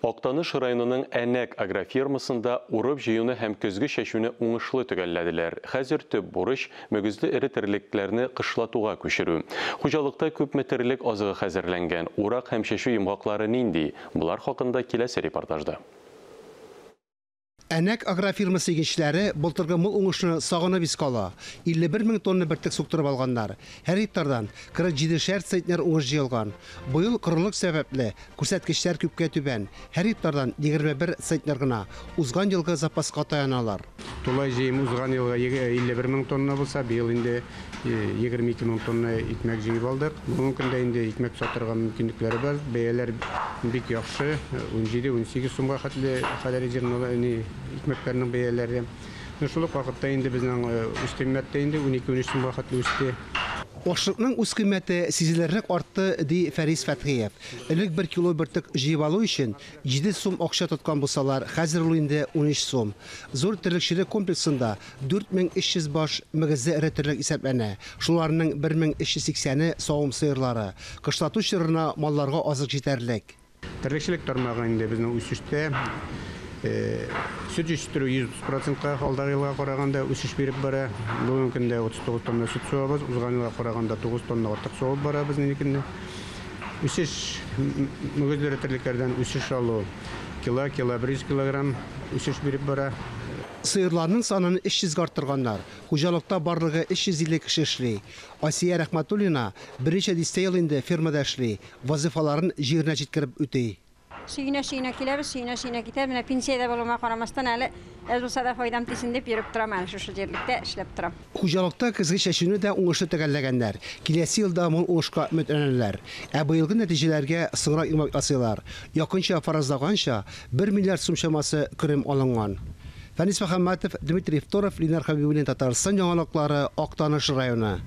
Oqtanış rayonunun Ənek agrofirmasında urub jiyunu həm közgü şəşüni uңышлы tügəllədilər. Xəzir tüb buruş mögüzlü iri tirliklərini qışlatuğa köşürü. Xucalıqda köp metrlik azığı xəzirlənген uraq həm şəşü yumğaqları nindi? Bunlar haqqında kiləsi reportajda. Ənek agrofirması gençləri былтырғы mıl uңышını sağına biskala. 51.000 tonna birtik soqtırıb alğanlar. Hər hektardan 47 центнер uңыш жиылған. Бұйыл qırılıq səbəbli күрсәткечләр күпкә түбән. Hər hektardan 21 центнер гына узган елгы запасқа таяналар. Тулай жейім узган елға 51.000 тонна болса, биыл инде 22.000 тонна икмәк жиып алдық. Бүгінгі күнде инде икмәк сатырға мүмкіндіктері бар. Бәяләр бик яхшы. 17-18 сумға хәтле жерін икмәктерінің бәяләре. Шулық вакытта инде безнең үз кыйммәттә инде 12-13 сумга хәтле үсте. Ашлыкның үз кыйммәте сизелерлек артты, ди Фәрис Фәтхиев. Элек 1 кило биртек җыеп алу өчен 7 сум акча тоткан булсалар, хәзер ул инде 13 сум. Зур терлекчелек комплексында 4300 баш мөгезле эре терлек исәпләнә. Шуларның 1380-и савым сыерлары. Кышлату чорына малларга азык җитәрлек. Терлекчелек тармагы инде безнең үсештә süt yetiştiriyor 100%'a aldığı yıla qaraganda üsüş berip bara. Bugün gündə 39 tonna süt soğabız, uzgan yıla qaraganda 9 tonna otlaq soğab bara biznikində. Üsüş mügəzlər terliklərdən üsüş alı kilo 100 kilogram üsüş berip bara. Sıyırlarının sanını 300 arttırganlar. Xucalıqda barlığı 350 kişi işli. Asiye Rəhmətulina bir neçə distə yıl indi firmada işli. Vazifaların yerinə yetkirib ötey. Suyuna kilebіз, suyuna kiteb. Mine pensiyada bulunma qaramasdan әлі ez bu sada faydam tesin dep yürüp duram, yani şu yerlikte işlep duram. Xucalıqda kızgı şəşini də uңышлы tügəllәgənlər. Kilesi yılda mol uңышqa ümitlənirlər. Bıyılgı nəticələrə sığıra ilmək asılar. Yakınca farazlağanca 1 milyard sum şəması kürüm alınğan. Fənis Məxəmmətov, Dmitri Ftorov, Linar Xəbibulin Tatarstan yanğalıqları, Oqtanış rayonu.